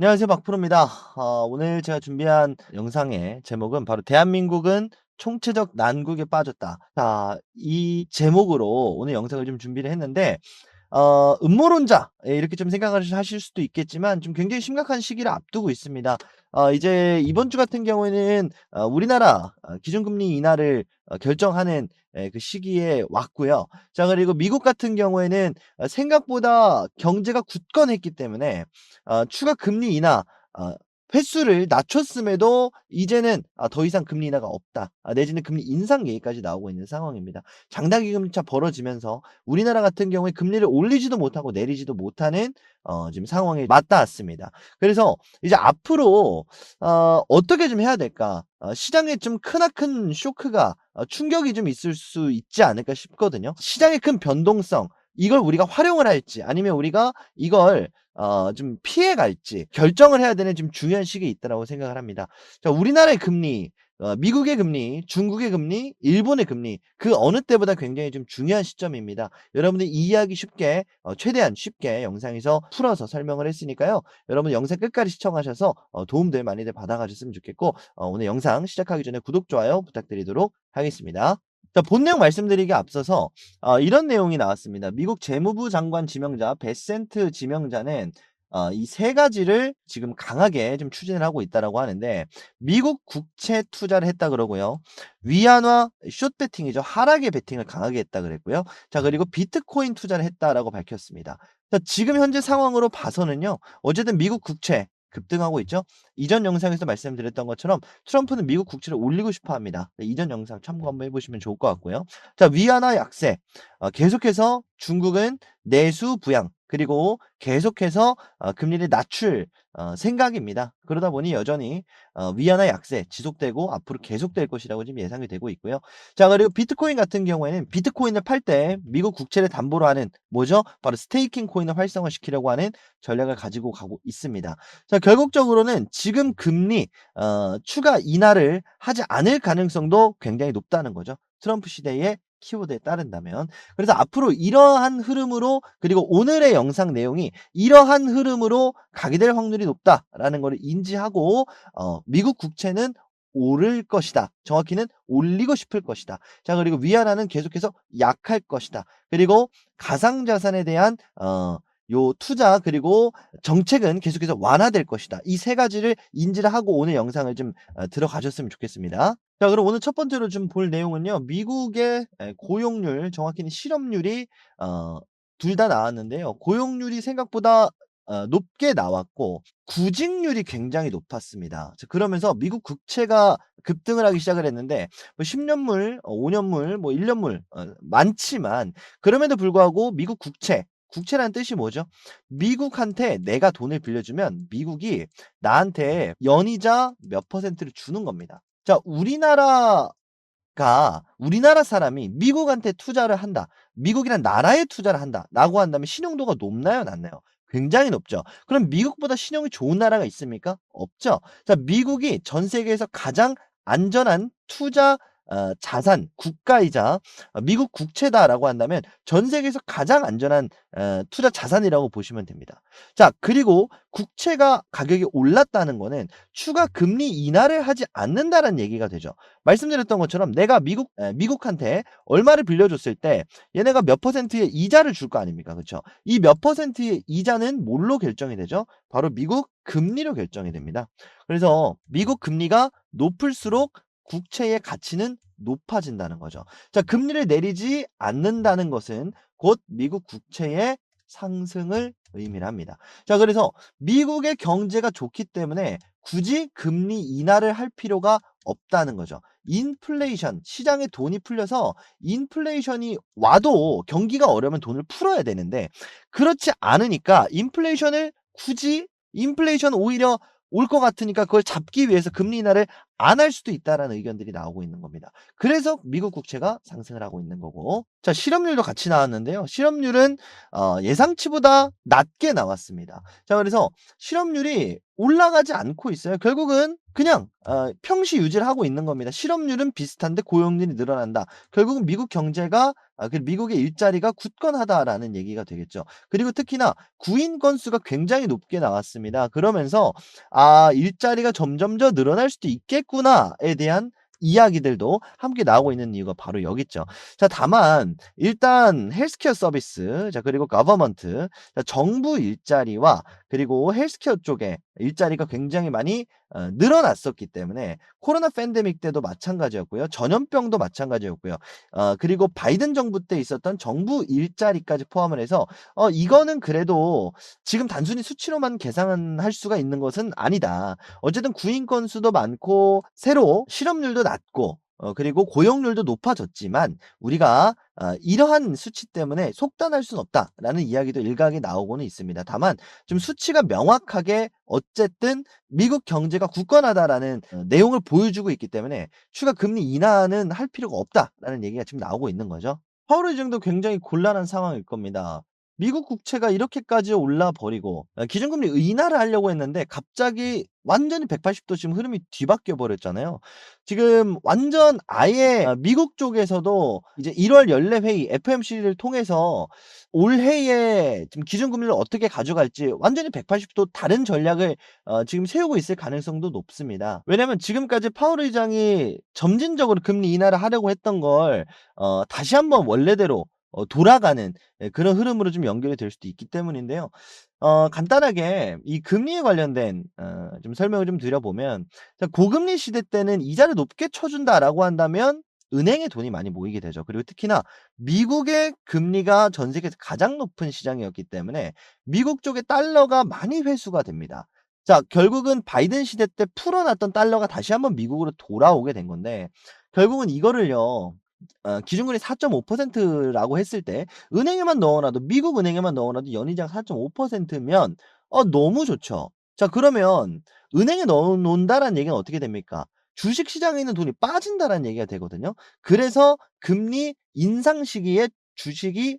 안녕하세요. 박프로입니다. 오늘 제가 준비한 영상의 제목은 바로 "대한민국은 총체적 난국에 빠졌다." 자, 이 제목으로 오늘 영상을 좀 준비를 했는데 음모론자, 이렇게 좀 생각을 하실 수도 있겠지만 좀 굉장히 심각한 시기를 앞두고 있습니다. 이제 이번 주 같은 경우에는 우리나라 기준금리 인하를 결정하는 그 시기에 왔고요. 자, 그리고 미국 같은 경우에는 생각보다 경제가 굳건했기 때문에 추가 금리 인하 어 횟수를 낮췄음에도 이제는 더 이상 금리 인하가 없다. 내지는 금리 인상 얘기까지 나오고 있는 상황입니다. 장단기 금리차 벌어지면서 우리나라 같은 경우에 금리를 올리지도 못하고 내리지도 못하는 지금 상황에 맞닿았습니다. 그래서 이제 앞으로 어떻게 좀 해야 될까? 시장에 좀 크나큰 쇼크가 충격이 좀 있을 수 있지 않을까 싶거든요. 시장의 큰 변동성, 이걸 우리가 활용을 할지 아니면 우리가 이걸 좀 피해 갈지 결정을 해야 되는 지금 중요한 시기에 있다라고 생각을 합니다. 자, 우리나라의 금리, 미국의 금리, 중국의 금리, 일본의 금리, 그 어느 때보다 굉장히 좀 중요한 시점입니다. 여러분들이 이해하기 쉽게 최대한 쉽게 영상에서 풀어서 설명을 했으니까요. 여러분 영상 끝까지 시청하셔서 도움들 많이들 받아 가셨으면 좋겠고, 오늘 영상 시작하기 전에 구독, 좋아요 부탁드리도록 하겠습니다. 자, 본 내용 말씀드리기에 앞서서 이런 내용이 나왔습니다. 미국 재무부 장관 지명자 베센트 지명자는 이 세 가지를 지금 강하게 좀 추진을 하고 있다라고 하는데, 미국 국채 투자를 했다 그러고요. 위안화 숏 베팅이죠. 하락의 베팅을 강하게 했다 그랬고요. 자, 그리고 비트코인 투자를 했다라고 밝혔습니다. 자, 지금 현재 상황으로 봐서는요. 어쨌든 미국 국채 급등하고 있죠. 이전 영상에서 말씀드렸던 것처럼 트럼프는 미국 국채를 올리고 싶어 합니다. 네, 이전 영상 참고 한번 해 보시면 좋을 것 같고요. 자, 위안화 약세. 계속해서 중국은 내수 부양, 그리고 계속해서 금리를 낮출 생각입니다. 그러다 보니 여전히 위안화 약세 지속되고 앞으로 계속될 것이라고 지금 예상이 되고 있고요. 자, 그리고 비트코인 같은 경우에는 비트코인을 팔 때 미국 국채를 담보로 하는 뭐죠? 바로 스테이킹 코인을 활성화시키려고 하는 전략을 가지고 가고 있습니다. 자, 결국적으로는 지금 금리 추가 인하를 하지 않을 가능성도 굉장히 높다는 거죠. 트럼프 시대의 키워드에 따른다면. 그래서 앞으로 이러한 흐름으로, 그리고 오늘의 영상 내용이 이러한 흐름으로 가게 될 확률이 높다라는 것을 인지하고 미국 국채는 오를 것이다. 정확히는 올리고 싶을 것이다. 자, 그리고 위안화는 계속해서 약할 것이다. 그리고 가상자산에 대한 요 투자, 그리고 정책은 계속해서 완화될 것이다. 이 세 가지를 인지를 하고 오늘 영상을 좀 들어가셨으면 좋겠습니다. 자, 그럼 오늘 첫 번째로 좀 볼 내용은요. 미국의 고용률, 정확히는 실업률이 둘 다 나왔는데요. 고용률이 생각보다 높게 나왔고 구직률이 굉장히 높았습니다. 자, 그러면서 미국 국채가 급등을 하기 시작을 했는데, 뭐 10 년물, 5 년물, 뭐 1 년물 많지만, 그럼에도 불구하고 미국 국채라는 뜻이 뭐죠? 미국한테 내가 돈을 빌려주면 미국이 나한테 연이자 몇 퍼센트를 주는 겁니다. 자, 우리나라 사람이 미국한테 투자를 한다, 미국이란 나라에 투자를 한다라고 한다면 신용도가 높나요, 낮나요? 굉장히 높죠. 그럼 미국보다 신용이 좋은 나라가 있습니까? 없죠. 자, 미국이 전 세계에서 가장 안전한 투자 자산, 국가이자 미국 국채다라고 한다면 전 세계에서 가장 안전한 투자 자산이라고 보시면 됩니다. 자, 그리고 국채가 가격이 올랐다는 거는 추가 금리 인하를 하지 않는다라는 얘기가 되죠. 말씀드렸던 것처럼 내가 미국한테 얼마를 빌려줬을 때 얘네가 몇 퍼센트의 이자를 줄 거 아닙니까? 그쵸? 이 몇 퍼센트의 이자는 뭘로 결정이 되죠? 바로 미국 금리로 결정이 됩니다. 그래서 미국 금리가 높을수록 국채의 가치는 높아진다는 거죠. 자, 금리를 내리지 않는다는 것은 곧 미국 국채의 상승을 의미를 합니다. 자, 그래서 미국의 경제가 좋기 때문에 굳이 금리 인하를 할 필요가 없다는 거죠. 인플레이션, 시장에 돈이 풀려서 인플레이션이 와도 경기가 어려우면 돈을 풀어야 되는데, 그렇지 않으니까 인플레이션 오히려 올 것 같으니까 그걸 잡기 위해서 금리 인하를 안 할 수도 있다라는 의견들이 나오고 있는 겁니다. 그래서 미국 국채가 상승을 하고 있는 거고. 자, 실업률도 같이 나왔는데요. 실업률은 예상치보다 낮게 나왔습니다. 자, 그래서 실업률이 올라가지 않고 있어요. 결국은 그냥 평시 유지를 하고 있는 겁니다. 실업률은 비슷한데 고용률이 늘어난다. 결국은 미국 경제가 미국의 일자리가 굳건하다라는 얘기가 되겠죠. 그리고 특히나 구인 건수가 굉장히 높게 나왔습니다. 그러면서 '아, 일자리가 점점 더 늘어날 수도 있겠구나.'에 대한 이야기들도 함께 나오고 있는 이유가 바로 여기 있죠. 자, 다만 일단 헬스케어 서비스, 자, 그리고 거버먼트, 자, 정부 일자리와 그리고 헬스케어 쪽에 일자리가 굉장히 많이 늘어났었기 때문에 코로나 팬데믹 때도 마찬가지였고요. 전염병도 마찬가지였고요. 그리고 바이든 정부 때 있었던 정부 일자리까지 포함을 해서 이거는 그래도 지금 단순히 수치로만 계산할 수가 있는 것은 아니다. 어쨌든 구인 건수도 많고 새로 실업률도 낮고 그리고 고용률도 높아졌지만 우리가 이러한 수치 때문에 속단할 수는 없다라는 이야기도 일각에 나오고는 있습니다. 다만 좀 수치가 명확하게 어쨌든 미국 경제가 굳건하다라는 내용을 보여주고 있기 때문에 추가 금리 인하는 할 필요가 없다라는 얘기가 지금 나오고 있는 거죠. 파월 의장도 굉장히 곤란한 상황일 겁니다. 미국 국채가 이렇게까지 올라 버리고 기준금리 인하를 하려고 했는데 갑자기 완전히 180도 지금 흐름이 뒤바뀌어 버렸잖아요. 지금 완전 아예 미국 쪽에서도 이제 1월 연례 회의 FOMC를 통해서 올해에 지금 기준금리를 어떻게 가져갈지 완전히 180도 다른 전략을 지금 세우고 있을 가능성도 높습니다. 왜냐면 지금까지 파월 의장이 점진적으로 금리 인하를 하려고 했던 걸 다시 한번 원래대로 돌아가는 그런 흐름으로 좀 연결이 될 수도 있기 때문인데요. 간단하게 이 금리에 관련된 좀 설명을 좀 드려 보면, 자, 고금리 시대 때는 "이자를 높게 쳐 준다."라고 한다면 은행에 돈이 많이 모이게 되죠. 그리고 특히나 미국의 금리가 전 세계에서 가장 높은 시장이었기 때문에 미국 쪽의 달러가 많이 회수가 됩니다. 자, 결국은 바이든 시대 때 풀어 놨던 달러가 다시 한번 미국으로 돌아오게 된 건데, 결국은 이거를요 기준금리 4.5%라고 했을 때 은행에만 넣어 놔도, 미국 은행에만 넣어 놔도 연이자가 4.5%면 너무 좋죠. 자, 그러면 은행에 넣어 놓는다라는 얘기는 어떻게 됩니까? 주식 시장에 있는 돈이 빠진다라는 얘기가 되거든요. 그래서 금리 인상 시기에 주식이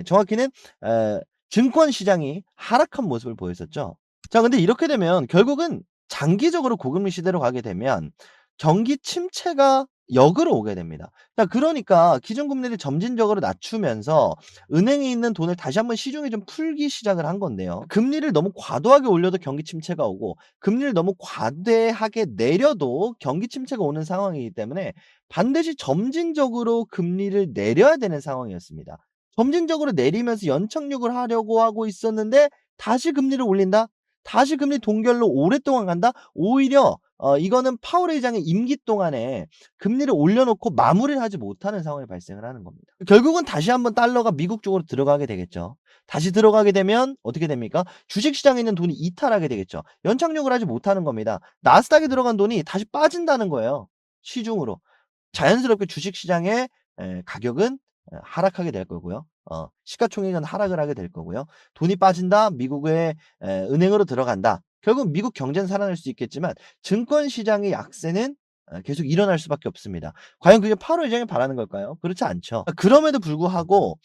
정확히는 에 증권 시장이 하락한 모습을 보였었죠. 자, 근데 이렇게 되면 결국은 장기적으로 고금리 시대로 가게 되면 경기 침체가 역으로 오게 됩니다. 자, 그러니까 기준금리를 점진적으로 낮추면서 은행에 있는 돈을 다시 한번 시중에 좀 풀기 시작을 한 건데요. 금리를 너무 과도하게 올려도 경기 침체가 오고 금리를 너무 과대하게 내려도 경기 침체가 오는 상황이기 때문에 반드시 점진적으로 금리를 내려야 되는 상황이었습니다. 점진적으로 내리면서 연착륙을 하려고 하고 있었는데 다시 금리를 올린다? 다시 금리 동결로 오랫동안 간다? 오히려 이거는 파월 의장의 임기 동안에 금리를 올려놓고 마무리를 하지 못하는 상황이 발생을 하는 겁니다. 결국은 다시 한번 달러가 미국 쪽으로 들어가게 되겠죠. 다시 들어가게 되면 어떻게 됩니까? 주식 시장에 있는 돈이 이탈하게 되겠죠. 연착륙을 하지 못하는 겁니다. 나스닥에 들어간 돈이 다시 빠진다는 거예요, 시중으로. 자연스럽게 주식 시장의 가격은 하락하게 될 거고요. 시가총액은 하락을 하게 될 거고요. 돈이 빠진다. 미국의 은행으로 들어간다. 결국 미국 경제는 살아날 수 있겠지만 증권 시장의 약세는 계속 일어날 수밖에 없습니다. 과연 그게 8월 의장이 바라는 걸까요? 그렇지 않죠. 그럼에도 불구하고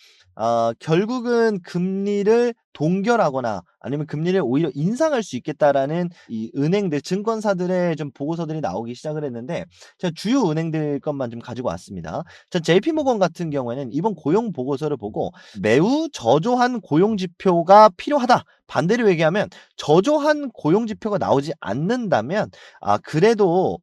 결국은 금리를 동결하거나 아니면 금리를 오히려 인상할 수 있겠다라는 이 은행들, 증권사들의 좀 보고서들이 나오기 시작을 했는데, 제가 주요 은행들 것만 좀 가지고 왔습니다. 자, JP 모건 같은 경우에는 이번 고용 보고서를 보고 "매우 저조한 고용 지표가 필요하다." 반대로 얘기하면 저조한 고용 지표가 나오지 않는다면 그래도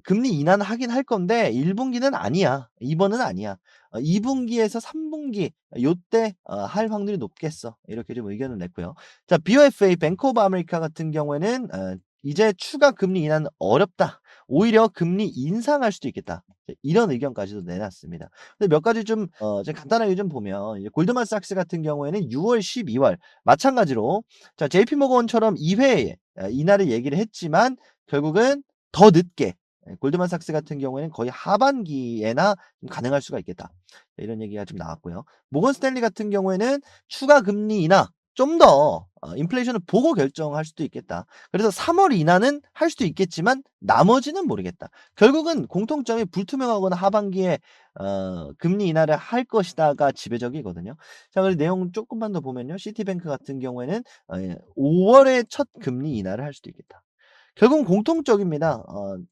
금리 인하는 하긴 할 건데 1 분기는 아니야. 2 번은 아니야. 2 분기에서 3 분기 요때 할 확률이 높겠어. 이렇게 좀 의견을 냈고요. 자, BofA 뱅크 오브 아메리카 같은 경우에는 "이제 추가 금리 인하는 어렵다. 오히려 금리 인상할 수도 있겠다." 이런 의견까지도 내놨습니다. 근데 몇 가지 좀 좀 간단하게 좀 보면, 이제 골드만삭스 같은 경우에는 6 월, 12월 마찬가지로, 자, JP 모건처럼 2 회에 인하를 얘기를 했지만 결국은 더 늦게, 골드만삭스 같은 경우에는 거의 하반기에나 좀 가능할 수가 있겠다. 이런 얘기가 좀 나왔고요. 모건 스탠리 같은 경우에는 추가 금리 인하 좀 더 인플레이션을 보고 결정할 수도 있겠다. 그래서 3월 인하는 할 수도 있겠지만 나머지는 모르겠다. 결국은 공통점이 불투명하거나 하반기에 금리 인하를 할 것이다가 지배적이거든요. 자, 그리고 내용 쪼끔만 더 보면요. 시티뱅크 같은 경우에는 5 월에 첫 금리 인하를 할 수도 있겠다. 결국은 공통적입니다.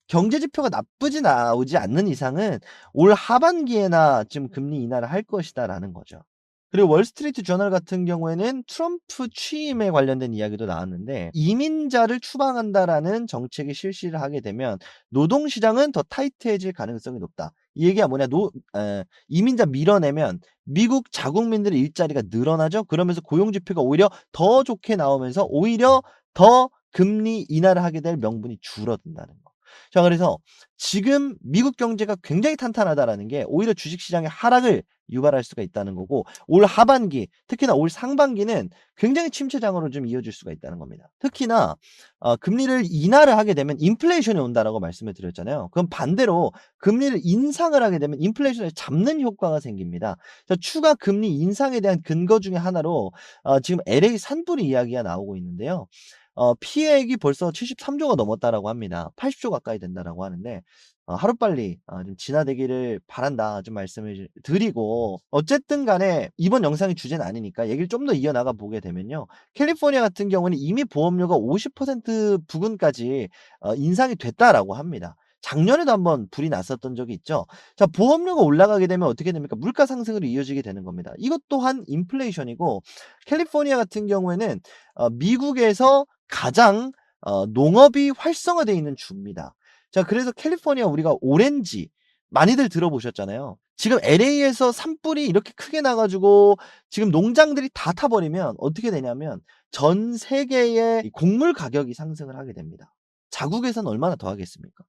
경제 지표가 나쁘지 나오지 않는 이상은 올 하반기에나 좀 금리 인하를 할 것이다라는 거죠. 그리고 월스트리트 저널 같은 경우에는 트럼프 취임에 관련된 이야기도 나왔는데 "이민자를 추방한다."라는 정책이 실시를 하게 되면 "노동 시장은 더 타이트해질 가능성이 높다." 이 얘기가 뭐냐 이민자 밀어내면 미국 자국민들의 일자리가 늘어나죠. 그러면서 고용 지표가 오히려 더 좋게 나오면서 오히려 더 금리 인하를 하게 될 명분이 줄어든다는 거. 자, 그래서 지금 미국 경제가 굉장히 탄탄하다라는 게 오히려 주식 시장의 하락을 유발할 수가 있다는 거고 올 하반기 특히나 올 상반기는 굉장히 침체장으로 좀 이어질 수가 있다는 겁니다. 특히나 금리를 인하를 하게 되면 인플레이션이 온다라고 말씀을 드렸잖아요. 그럼 반대로 금리를 인상을 하게 되면 인플레이션을 잡는 효과가 생깁니다. 자, 추가 금리 인상에 대한 근거 중에 하나로 지금 LA 산불이 이야기가 나오고 있는데요. 피해액이 벌써 73조가 넘었다라고 합니다. 80조 가까이 된다라고 하는데 하루빨리 좀 진화되기를 바란다 좀 말씀을 드리고 어쨌든 간에 이번 영상의 주제는 아니니까 얘기를 좀 더 이어나가 보게 되면요. 캘리포니아 같은 경우는 이미 보험료가 50% 부근까지 인상이 됐다라고 합니다. 작년에도 한번 불이 났었던 적이 있죠. 자, 보험료가 올라가게 되면 어떻게 됩니까? 물가 상승으로 이어지게 되는 겁니다. 이것 또한 인플레이션이고 캘리포니아 같은 경우에는 미국에서 가장 농업이 활성화되어 있는 주입니다. 자, 그래서 캘리포니아 우리가 오렌지 많이들 들어보셨잖아요. 지금 LA에서 산불이 이렇게 크게 나 가지고 지금 농장들이 다 타 버리면 어떻게 되냐면 전 세계의 이 곡물 가격이 상승을 하게 됩니다. 자국에서는 얼마나 더 하겠습니까?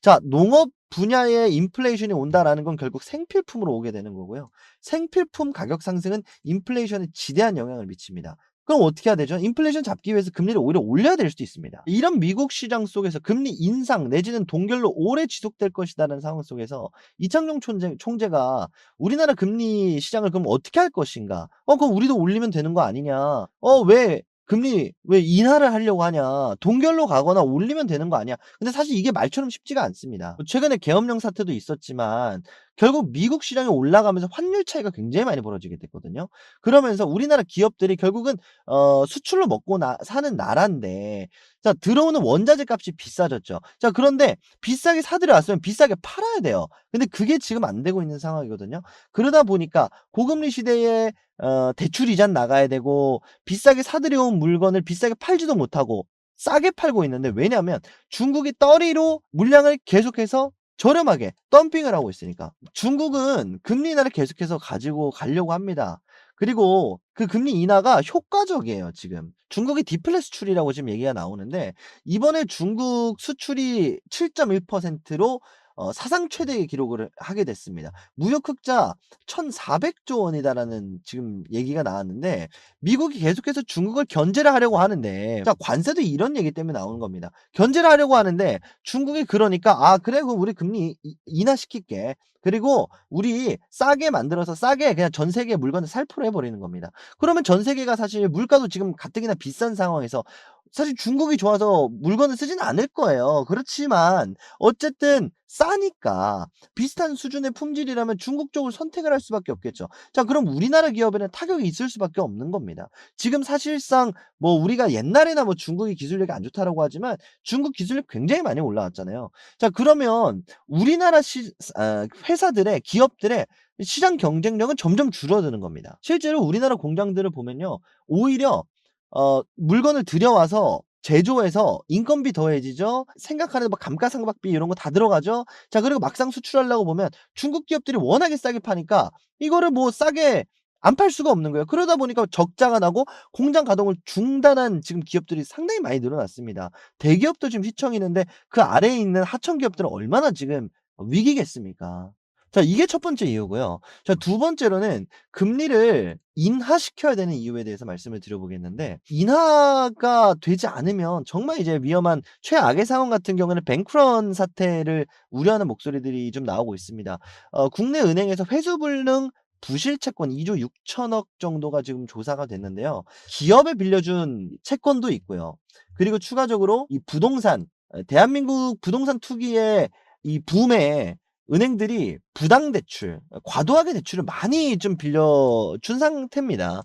자, 농업 분야에 인플레이션이 온다라는 건 결국 생필품으로 오게 되는 거고요. 생필품 가격 상승은 인플레이션에 지대한 영향을 미칩니다. 그럼 어떻게 해야 되죠? 인플레이션 잡기 위해서 금리를 오히려 올려야 될 수도 있습니다. 이런 미국 시장 속에서 금리 인상 내지는 동결로 오래 지속될 것이다라는 상황 속에서 이창용 총재가 "우리나라 금리 시장을 그럼 어떻게 할 것인가? 그럼 우리도 올리면 되는 거 아니냐? 왜 금리 왜 인하를 하려고 하냐? 동결로 가거나 올리면 되는 거 아니야?" 근데 사실 이게 말처럼 쉽지가 않습니다. 최근에 계엄령 사태도 있었지만 결국 미국 시장이 올라가면서 환율 차이가 굉장히 많이 벌어지게 됐거든요. 그러면서 우리나라 기업들이 결국은 수출로 먹고 사는 나라인데 자, 들어오는 원자재 값이 비싸졌죠. 자, 그런데 비싸게 사들여 왔으면 비싸게 팔아야 돼요. 근데 그게 지금 안 되고 있는 상황이거든요. 그러다 보니까 고금리 시대에 대출 이자 나가야 되고 비싸게 사들여온 물건을 비싸게 팔지도 못하고 싸게 팔고 있는데 왜냐면 중국이 떨이로 물량을 계속해서 저렴하게 덤핑을 하고 있으니까. 중국은 금리 인하를 계속해서 가지고 가려고 합니다. 그리고 그 금리 인하가 효과적이에요 지금. 중국이 디플레 수출이라고 지금 얘기가 나오는데 이번에 중국 수출이 7.1%로 사상 최대의 기록을 하게 됐습니다. 무역 흑자 1,400조 원이다라는 지금 얘기가 나왔는데 미국이 계속해서 중국을 견제를 하려고 하는데 자, 관세도 이런 얘기 때문에 나오는 겁니다. 견제를 하려고 하는데 중국이 그러니까 "아 그래 그럼 우리 금리 인하시킬게. 그리고 우리 싸게 만들어서 싸게 그냥 전 세계 물건을 살포를 해 버리는 겁니다." 그러면 전 세계가 사실 물가도 지금 가뜩이나 비싼 상황에서 사실 중국이 좋아서 물건을 쓰지는 않을 거예요. 그렇지만 어쨌든 싸니까 비슷한 수준의 품질이라면 중국 쪽을 선택을 할 수밖에 없겠죠. 자, 그럼 우리나라 기업에는 타격이 있을 수밖에 없는 겁니다. 지금 사실상 뭐 우리가 옛날에나 뭐 중국이 기술력이 안 좋다라고 하지만 중국 기술력 굉장히 많이 올라왔잖아요. 자, 그러면 우리나라 회사들의 기업들의 시장 경쟁력은 점점 줄어드는 겁니다. 실제로 우리나라 공장들을 보면요. 오히려 물건을 들여와서 제조해서 인건비 더해지죠. 생각하는 뭐 감가상각비 이런 거 다 들어가죠. 자, 그리고 막상 수출하려고 보면 중국 기업들이 워낙에 싸게 파니까 이거를 뭐 싸게 안 팔 수가 없는 거예요. 그러다 보니까 적자가 나고 공장 가동을 중단한 지금 기업들이 상당히 많이 늘어났습니다. 대기업도 지금 휘청이는데 그 아래에 있는 하청 기업들은 얼마나 지금 위기겠습니까? 자, 이게 첫 번째 이유고요. 자, 두 번째로는 금리를 인하시켜야 되는 이유에 대해서 말씀을 드려보겠는데 인하가 되지 않으면 정말 이제 위험한 최악의 상황 같은 경우에는 뱅크런 사태를 우려하는 목소리들이 좀 나오고 있습니다. 국내 은행에서 회수불능 부실 채권 2조 6천억 정도가 지금 조사가 됐는데요. 기업에 빌려준 채권도 있고요. 그리고 추가적으로 이 부동산 대한민국 부동산 투기의 이 붐에 은행들이 부당 대출, 과도하게 대출을 많이 좀 빌려준 상태입니다.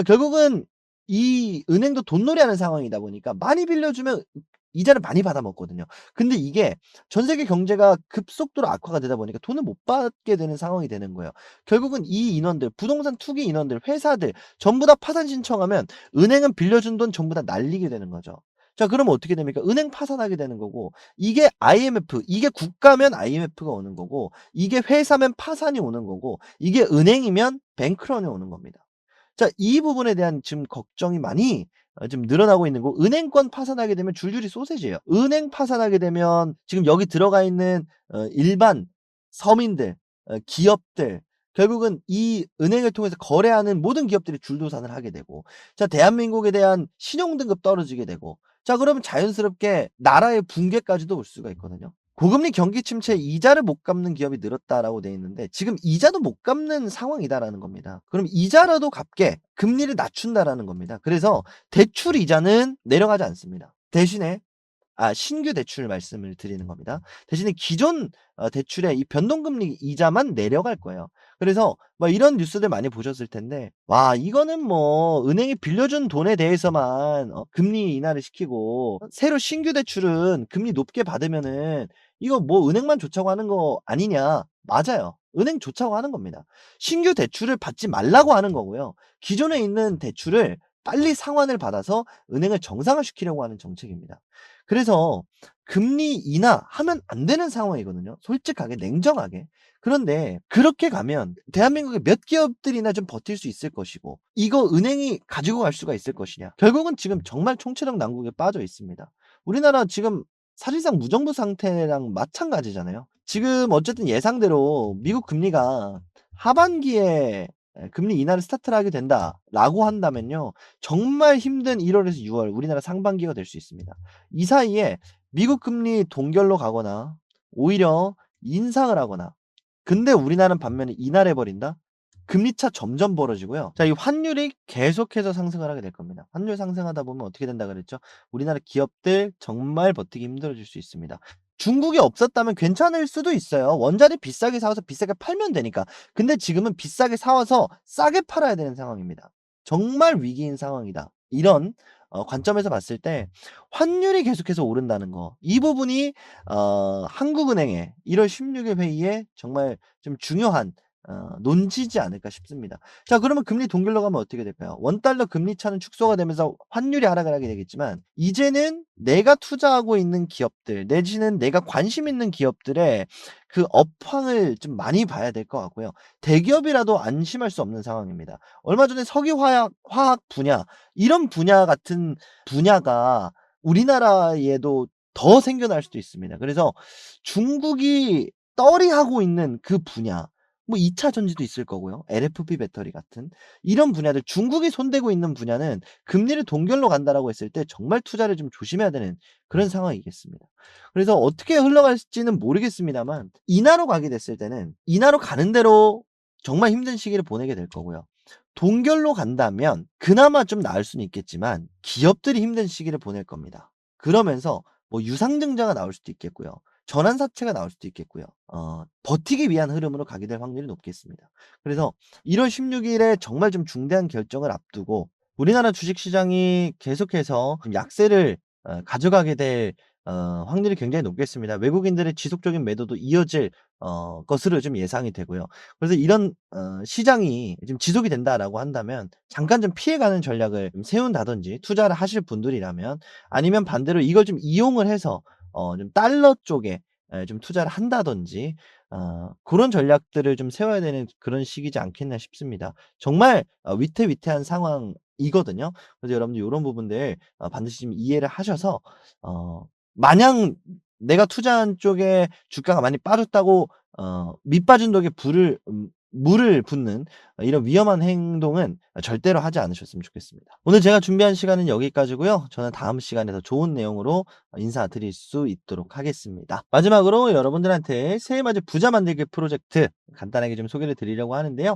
결국은 이 은행도 돈놀이하는 상황이다 보니까 많이 빌려주면 이자를 많이 받아 먹거든요. 근데 이게 전 세계 경제가 급속도로 악화가 되다 보니까 돈을 못 받게 되는 상황이 되는 거예요. 결국은 이 인원들, 부동산 투기 인원들, 회사들 전부 다 파산 신청하면 은행은 빌려준 돈 전부 다 날리게 되는 거죠. 자, 그러면 어떻게 됩니까? 은행 파산하게 되는 거고, 이게 IMF, 이게 국가면 IMF가 오는 거고, 이게 회사면 파산이 오는 거고, 이게 은행이면 뱅크런이 오는 겁니다. 자, 이 부분에 대한 지금 걱정이 많이 좀 늘어나고 있는 거고, 은행권 파산하게 되면 줄줄이 소세지예요. 은행 파산하게 되면 지금 여기 들어가 있는 일반 서민들, 기업들, 결국은 이 은행을 통해서 거래하는 모든 기업들이 줄도산을 하게 되고, 자, 대한민국에 대한 신용 등급 떨어지게 되고, 자, 그러면 자연스럽게 나라의 붕괴까지도 올 수가 있거든요. 고금리 경기 침체에 이자를 못 갚는 기업이 늘었다라고 돼 있는데, 지금 이자도 못 갚는 상황이다라는 겁니다. 그럼 이자라도 갚게 금리를 낮춘다라는 겁니다. 그래서 대출 이자는 내려가지 않습니다. 대신에 신규 대출 말씀을 드리는 겁니다. 대신에 기존 대출의 이 변동금리 이자만 내려갈 거예요. 그래서 뭐 이런 뉴스들 많이 보셨을 텐데, 와, 이거는 뭐 은행이 빌려준 돈에 대해서만 금리 인하를 시키고, 새로 신규 대출은 금리 높게 받으면은 이거 뭐 은행만 좋자고 하는 거 아니냐. 맞아요. 은행 좋자고 하는 겁니다. 신규 대출을 받지 말라고 하는 거고요. 기존에 있는 대출을 빨리 상환을 받아서 은행을 정상화시키려고 하는 정책입니다. 그래서 금리 인하하면 안 되는 상황이거든요, 솔직하게 냉정하게. 그런데 그렇게 가면 대한민국의 몇 기업들이나 좀 버틸 수 있을 것이고, 이거 은행이 가지고 갈 수가 있을 것이냐. 결국은 지금 정말 총체적 난국에 빠져 있습니다. 우리나라 지금 사실상 무정부 상태랑 마찬가지잖아요. 지금 어쨌든 예상대로 미국 금리가 하반기에 금리 인하를 스타트를 하게 된다라고 한다면요, 정말 힘든 1 월에서 6월 우리나라 상반기가 될 수 있습니다. 이 사이에 미국 금리 동결로 가거나 오히려 인상을 하거나, 근데 우리나라는 반면에 인하를 해 버린다? 금리 차 점점 벌어지고요. 자, 이 환율이 계속해서 상승을 하게 될 겁니다. 환율 상승하다 보면 어떻게 된다 그랬죠? 우리나라 기업들 정말 버티기 힘들어질 수 있습니다. 중국이 없었다면 괜찮을 수도 있어요. 원자재 비싸게 사 와서 비싸게 팔면 되니까. 근데 지금은 비싸게 사 와서 싸게 팔아야 되는 상황입니다. 정말 위기인 상황이다. 이런 관점에서 봤을 때 환율이 계속해서 오른다는 거, 이 부분이 한국은행의 1월 16일 회의에 정말 좀 중요한 논지지 않을까 싶습니다. 자, 그러면 금리 동결로 가면 어떻게 될까요? 원달러 금리 차는 축소가 되면서 환율이 하락을 하게 되겠지만, 이제는 내가 투자하고 있는 기업들 내지는 내가 관심 있는 기업들의 그 업황을 좀 많이 봐야 될 것 같고요. 대기업이라도 안심할 수 없는 상황입니다. 얼마 전에 석유화학 분야, 이런 분야 같은 분야가 우리나라에도 더 생겨날 수도 있습니다. 그래서 중국이 떨이하고 있는 그 분야, 뭐 2차 전지도 있을 거고요. LFP 배터리 같은 이런 분야들, 중국이 손대고 있는 분야는 금리를 동결로 간다라고 했을 때 정말 투자를 좀 조심해야 되는 그런 상황이겠습니다. 그래서 어떻게 흘러갈지는 모르겠습니다만, 인하로 가게 됐을 때는 인하로 가는 대로 정말 힘든 시기를 보내게 될 거고요. 동결로 간다면 그나마 좀 나을 수는 있겠지만 기업들이 힘든 시기를 보낼 겁니다. 그러면서 뭐 유상증자가 나올 수도 있겠고요. 전환사채가 나올 수도 있겠고요. 버티기 위한 흐름으로 가게 될 확률이 높겠습니다. 그래서 1월 16 일에 정말 좀 중대한 결정을 앞두고 우리나라 주식시장이 계속해서 좀 약세를 가져가게 될 확률이 굉장히 높겠습니다. 외국인들의 지속적인 매도도 이어질 것으로 좀 예상이 되고요. 그래서 이런 시장이 좀 지속이 된다라고 한다면 잠깐 좀 피해가는 전략을 좀 세운다든지, 투자를 하실 분들이라면, 아니면 반대로 이걸 좀 이용을 해서 좀 달러 쪽에 좀 투자를 한다든지, 고런 전략들을 좀 세워야 되는 그런 시기지 않겠나 싶습니다. 정말 위태위태한 상황이거든요. 그래서 여러분들 요런 부분들 반드시 좀 이해를 하셔서, 마냥 내가 투자한 쪽에 주가가 많이 빠졌다고 밑 빠진 독에 불을 물을 붓는 이런 위험한 행동은 절대로 하지 않으셨으면 좋겠습니다. 오늘 제가 준비한 시간은 여기까지고요. 저는 다음 시간에 더 좋은 내용으로 인사드릴 수 있도록 하겠습니다. 마지막으로 여러분들한테 새해 맞이 부자 만들기 프로젝트 간단하게 좀 소개를 드리려고 하는데요.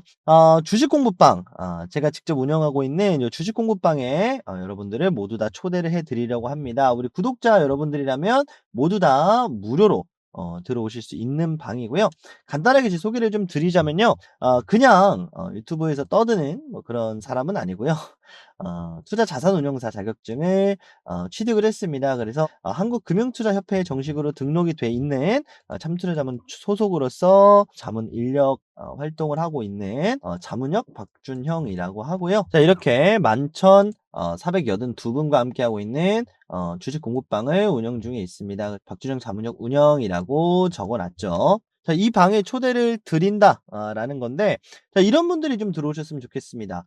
주식 공부방, 제가 직접 운영하고 있는 요 주식 공부방에 여러분들을 모두 다 초대를 해 드리려고 합니다. 우리 구독자 여러분들이라면 모두 다 무료로 들어오실 수 있는 방이고요. 간단하게 제 소개를 좀 드리자면요. 그냥 유튜브에서 떠드는 뭐 그런 사람은 아니고요. 투자 자산운용사 자격증을 취득을 했습니다. 그래서 한국금융투자협회에 정식으로 등록이 돼 있는 참투자자문 소속으로서 자문 인력 활동을 하고 있는 자문역 박준형이라고 하고요. 자, 이렇게 11,482분과 함께하고 있는 주식 공부방을 운영 중에 있습니다. 박준형 자문역 운영이라고 적어놨죠. 자, 이 방에 초대를 드린다 라는 건데, 자, 이런 분들이 좀 들어오셨으면 좋겠습니다.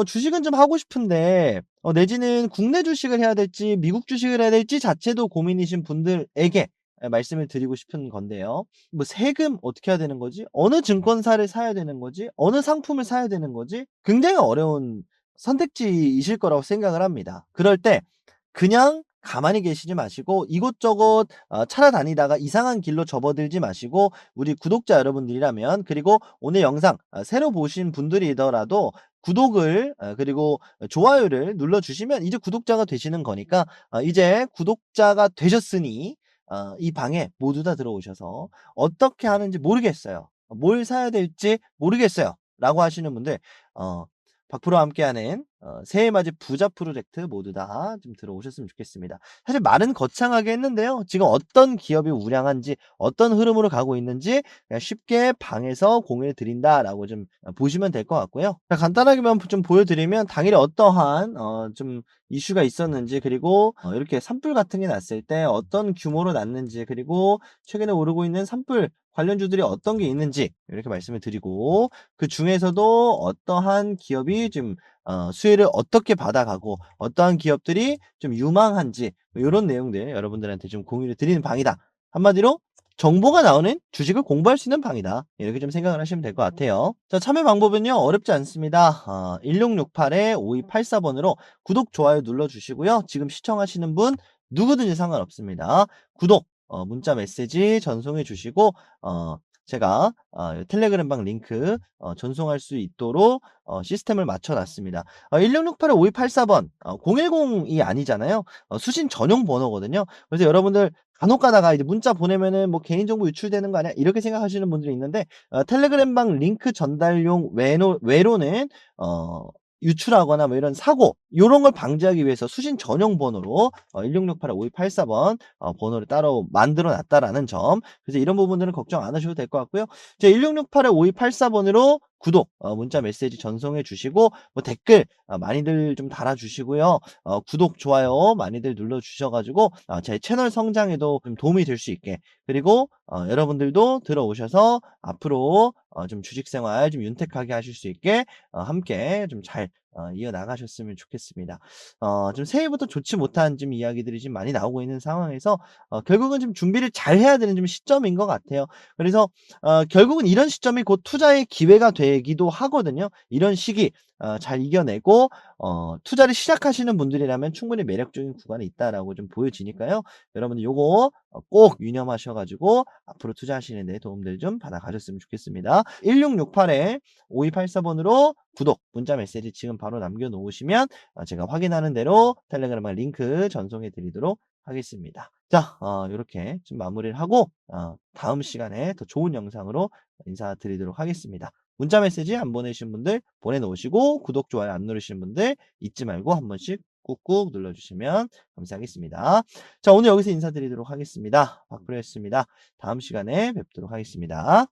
주식은 좀 하고 싶은데 내지는 국내 주식을 해야 될지 미국 주식을 해야 될지 자체도 고민이신 분들에게 말씀을 드리고 싶은 건데요. 뭐 세금 어떻게 해야 되는 거지? 어느 증권사를 사야 되는 거지? 어느 상품을 사야 되는 거지? 굉장히 어려운 선택지이실 거라고 생각을 합니다. 그럴 때 그냥 가만히 계시지 마시고 이곳저곳 찾아다니다가 이상한 길로 접어들지 마시고, 우리 구독자 여러분들이라면, 그리고 오늘 영상 새로 보신 분들이더라도 구독을 그리고 좋아요를 눌러주시면 이제 구독자가 되시는 거니까, 이제 구독자가 되셨으니 이 방에 모두 다 들어오셔서 어떻게 하는지 모르겠어요, 뭘 사야 될지 모르겠어요 라고 하시는 분들, 어, 박프로와 함께하는 새해 맞이 부자 프로젝트 모두 다 좀 들어오셨으면 좋겠습니다. 사실 말은 거창하게 했는데요. 지금 어떤 기업이 우량한지, 어떤 흐름으로 가고 있는지 그냥 쉽게 방에서 공유해 드린다라고 좀 보시면 될 것 같고요. 자, 간단하게만 좀 보여드리면 당일에 어떠한 좀 이슈가 있었는지, 그리고 이렇게 산불 같은 게 났을 때 어떤 규모로 났는지, 그리고 최근에 오르고 있는 산불 관련주들이 어떤 게 있는지 이렇게 말씀을 드리고, 그 중에서도 어떠한 기업이 좀 수혜를 어떻게 받아가고 어떠한 기업들이 좀 유망한지 요런 내용들 여러분들한테 좀 공유를 드리는 방이다. 한마디로 정보가 나오는 주식을 공부할 수 있는 방이다. 이렇게 좀 생각을 하시면 될 것 같아요. 자, 참여 방법은요, 어렵지 않습니다. 1668-5284번으로 구독, 좋아요 눌러주시고요. 지금 시청하시는 분 누구든지 상관없습니다. 구독, 문자 메시지 전송해 주시고, 제가 텔레그램방 링크 전송할 수 있도록 시스템을 맞춰 놨습니다. 1668-5284번 010이 아니잖아요. 수신 전용 번호거든요. 그래서 여러분들 간혹 가다가 이제 문자 보내면은 뭐 개인정보 유출되는 거 아니야? 이렇게 생각하시는 분들이 있는데, 텔레그램방 링크 전달용 외로는 유출하거나 뭐 이런 사고 요런 걸 방지하기 위해서 수신 전용 번호로 1668-5284번 번호를 따로 만들어 놨다라는 점. 그래서 이런 부분들은 걱정 안 하셔도 될 것 같고요. 제 1668-5284번으로 구독, 문자 메시지 전송해 주시고, 뭐 댓글 많이들 좀 달아 주시고요. 구독, 좋아요 많이들 눌러 주셔 가지고 제 채널 성장에도 좀 도움이 될 수 있게, 그리고 여러분들도 들어오셔서 앞으로 좀 주식 생활 좀 윤택하게 하실 수 있게 함께 좀 잘 이어나가셨으면 좋겠습니다. 좀 새해부터 좋지 못한 좀 이야기들이 좀 많이 나오고 있는 상황에서 결국은 좀 준비를 잘 해야 되는 좀 시점인 것 같아요. 그래서 결국은 이런 시점이 곧 투자의 기회가 되기도 하거든요. 이런 시기 잘 이겨내고 투자를 시작하시는 분들이라면 충분히 매력적인 구간이 있다라고 좀 보여지니까요. 여러분들 요거 꼭 유념하셔 가지고 앞으로 투자하시는 데 도움들 좀 받아 가셨으면 좋겠습니다. 1668-5284번으로 구독, 문자 메시지 지금 바로 남겨 놓으시면 제가 확인하는 대로 텔레그램 링크 전송해 드리도록 하겠습니다. 자, 요렇게 좀 마무리를 하고 다음 시간에 더 좋은 영상으로 인사드리도록 하겠습니다. 문자 메시지 안 보내신 분들 보내놓으시고, 구독, 좋아요 안 누르시는 분들 잊지 말고 한 번씩 꾹꾹 눌러주시면 감사하겠습니다. 자, 오늘 여기서 인사드리도록 하겠습니다. 박프로였습니다. 다음 시간에 뵙도록 하겠습니다.